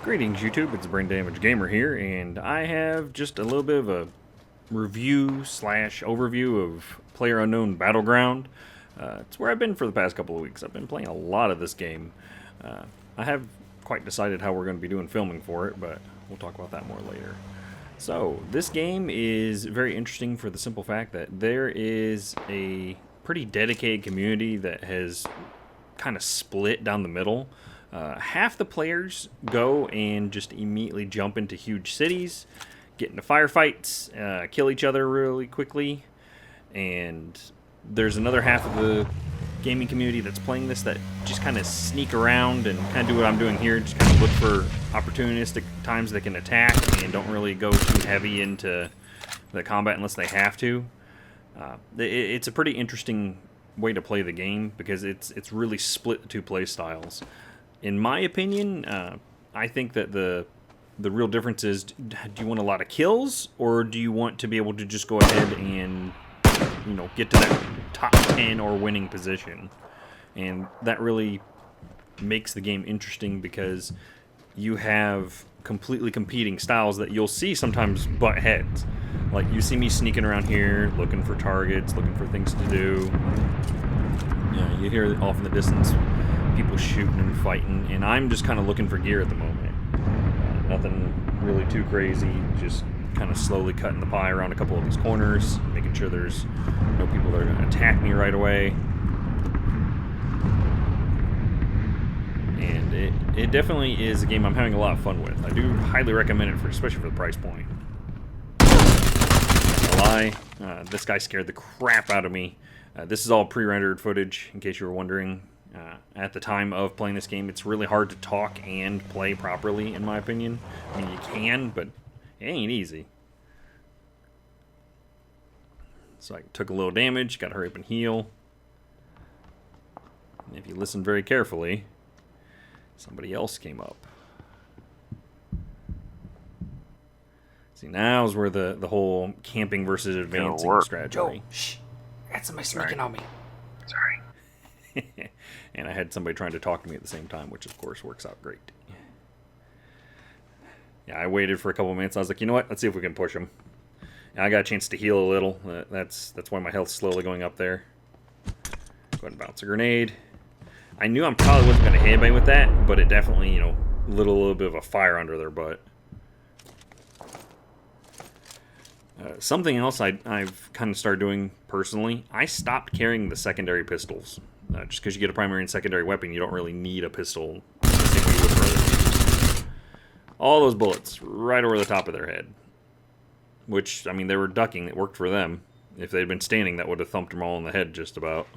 Greetings YouTube, it's Brain Damage Gamer here, and I have just a little bit of a review slash overview of PlayerUnknown Battleground. It's where I've been for the past couple of weeks. I've been playing a lot of this game. I have quite decided how we're going to be doing filming for it, but we'll talk about that more later. So, this game is very interesting for the simple fact that there is a pretty dedicated community that has kind of split down the middle. Half the players go and just immediately jump into huge cities, get into firefights, kill each other really quickly, and there's another half of the gaming community that's playing this that just kind of sneak around and kind of do what I'm doing here, just kind of look for opportunistic times they can attack and don't really go too heavy into the combat unless they have to. It's a pretty interesting way to play the game because it's really split the two play styles. In my opinion, I think that the real difference is, do you want a lot of kills, or do you want to be able to just go ahead and, get to that top 10 or winning position? And that really makes the game interesting because you have completely competing styles that you'll see sometimes butt heads. Like, you see me sneaking around here, looking for targets, looking for things to do. You hear off in the distance people shooting and fighting, and I'm just kind of looking for gear at the moment. Nothing really too crazy, just kind of slowly cutting the pie around a couple of these corners, making sure there's no people that are going to attack me right away. And it definitely is a game I'm having a lot of fun with. I do highly recommend it, especially for the price point. No lie, this guy scared the crap out of me. This is all pre-rendered footage, in case you were wondering. At the time of playing this game, it's really hard to talk and play properly, in my opinion. I mean, you can, but it ain't easy. So I took a little damage, got to hurry up and heal. And if you listen very carefully, somebody else came up. See, now's where the whole camping versus advancing strategy. Joe, shh. I got somebody sneaking on me. Sorry. And I had somebody trying to talk to me at the same time, which of course works out great. Yeah, I waited for a couple of minutes. I was like, you know what? Let's see if we can push him. And I got a chance to heal a little. That's why my health's slowly going up there. Go ahead and bounce a grenade. I knew I probably wasn't going to hit anybody with that, but it definitely, lit a little bit of a fire under their butt. Something else I've kind of started doing personally, I stopped carrying the secondary pistols. Just because you get a primary and secondary weapon, you don't really need a pistol the same way you would for other things. All those bullets right over the top of their head. Which, I mean, they were ducking. It worked for them. If they'd been standing, that would have thumped them all in the head just about.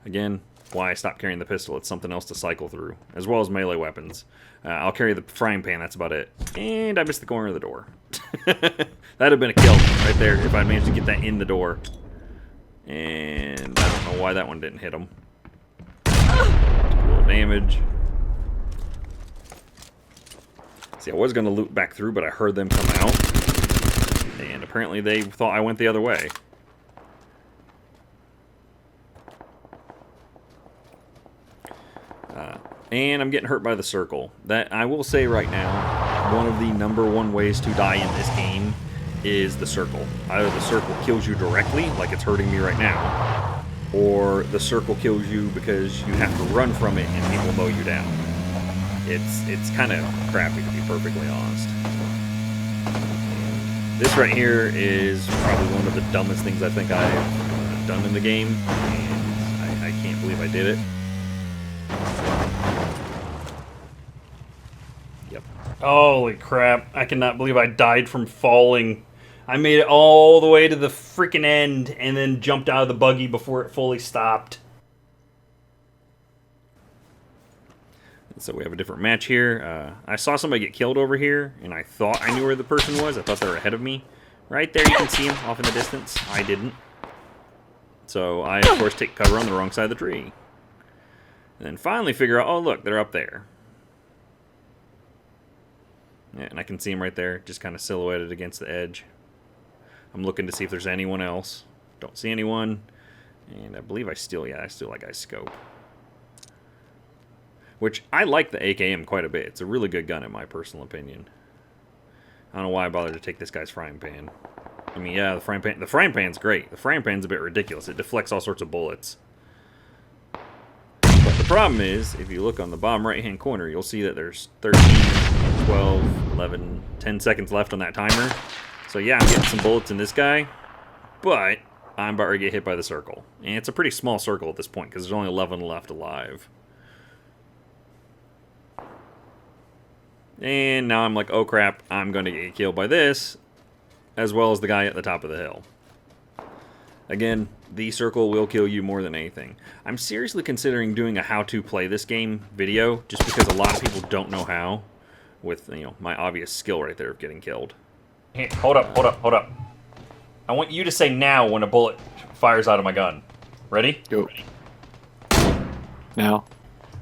Again, why I stopped carrying the pistol. It's something else to cycle through, as well as melee weapons. I'll carry the frying pan, that's about it. And I missed the corner of the door. That'd have been a kill right there if I managed to get that in the door. And I don't know why that one didn't hit him. Took a little damage. See, I was going to loot back through, but I heard them come out. And apparently they thought I went the other way. And I'm getting hurt by the circle. That, I will say right now, one of the #1 ways to die in this game is the circle. Either the circle kills you directly, like it's hurting me right now, or the circle kills you because you have to run from it and people mow you down. It's kind of crappy, to be perfectly honest. This right here is probably one of the dumbest things I think I've done in the game, and I can't believe I did it. Yep. Holy crap. I cannot believe I died from falling. I made it all the way to the freaking end and then jumped out of the buggy before it fully stopped. So we have a different match here. I saw somebody get killed over here, and I thought I knew where the person was. I thought they were ahead of me. Right there, you can see him off in the distance. I didn't. So I, of course, take cover on the wrong side of the tree. And then finally figure out, oh, look, they're up there. Yeah, and I can see him right there, just kind of silhouetted against the edge. I'm looking to see if there's anyone else. Don't see anyone. And I believe I steal that guy's scope. Which, I like the AKM quite a bit. It's a really good gun in my personal opinion. I don't know why I bothered to take this guy's frying pan. I mean, yeah, the frying pan's great. The frying pan's a bit ridiculous. It deflects all sorts of bullets. But the problem is, if you look on the bottom right-hand corner, you'll see that there's 13, 12, 11, 10 seconds left on that timer. So yeah, I'm getting some bullets in this guy, but I'm about to get hit by the circle. And it's a pretty small circle at this point, because there's only 11 left alive. And now I'm like, oh crap, I'm going to get killed by this, as well as the guy at the top of the hill. Again, the circle will kill you more than anything. I'm seriously considering doing a how to play this game video, just because a lot of people don't know how, with, you know, my obvious skill right there of getting killed. Here, hold up. I want you to say now when a bullet fires out of my gun. Ready? Go. Now.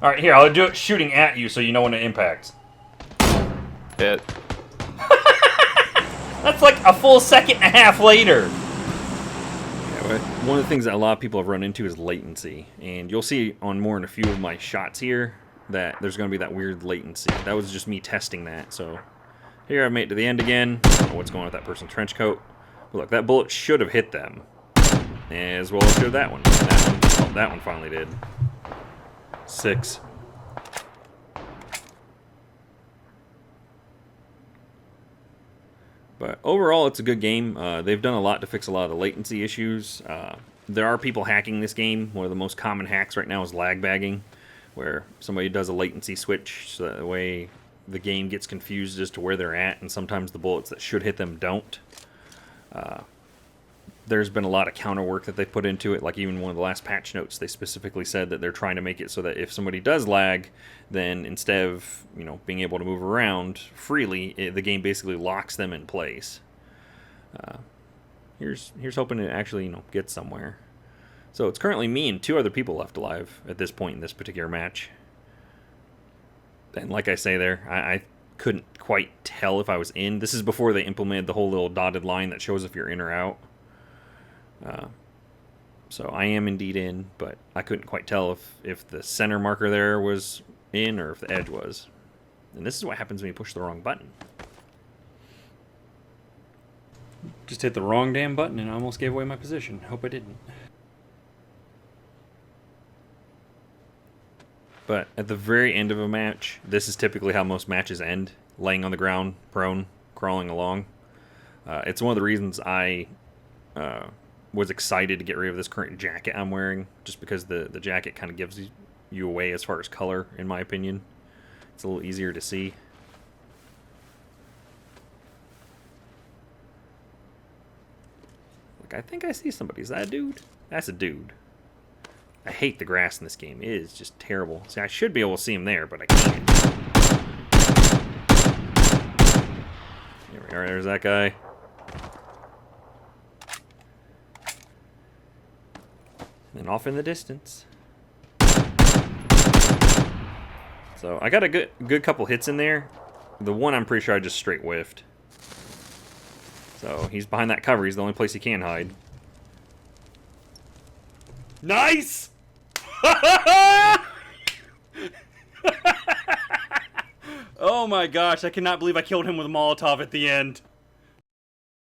Alright, here, I'll do it shooting at you so you know when it impacts. Hit. That's like a full second and a half later. Yeah, one of the things that a lot of people have run into is latency. And you'll see on more in a few of my shots here that there's going to be that weird latency. That was just me testing that. So here I've made it to the end again. I don't know what's going on with that person's trench coat. But look, that bullet should have hit them. As well as should that one. That one finally did. 6. But overall, it's a good game. They've done a lot to fix a lot of the latency issues. There are people hacking this game. One of the most common hacks right now is lag bagging, where somebody does a latency switch so that way the game gets confused as to where they're at, and sometimes the bullets that should hit them don't. There's been a lot of counter work that they put into it. Like even one of the last patch notes, they specifically said that they're trying to make it so that if somebody does lag, then instead of, you know, being able to move around freely, the game basically locks them in place. Here's hoping to actually, you know, get somewhere. So it's currently me and 2 other people left alive at this point in this particular match. And like I say there, I couldn't quite tell if I was in. This is before they implemented the whole little dotted line that shows if you're in or out. So I am indeed in, but I couldn't quite tell if the center marker there was in or if the edge was. And this is what happens when you push the wrong button. Just hit the wrong damn button and I almost gave away my position. Hope I didn't. But at the very end of a match, this is typically how most matches end. Laying on the ground, prone, crawling along. It's one of the reasons I was excited to get rid of this current jacket I'm wearing, just because the jacket kind of gives you away as far as color, in my opinion. It's a little easier to see. Look, I think I see somebody. Is that a dude? That's a dude. I hate the grass in this game. It is just terrible. See, I should be able to see him there, but I can't. There we are. There's that guy. And off in the distance. So I got a good couple hits in there. The one I'm pretty sure I just straight whiffed. So he's behind that cover. He's the only place he can hide. Nice! Oh my gosh, I cannot believe I killed him with a Molotov at the end.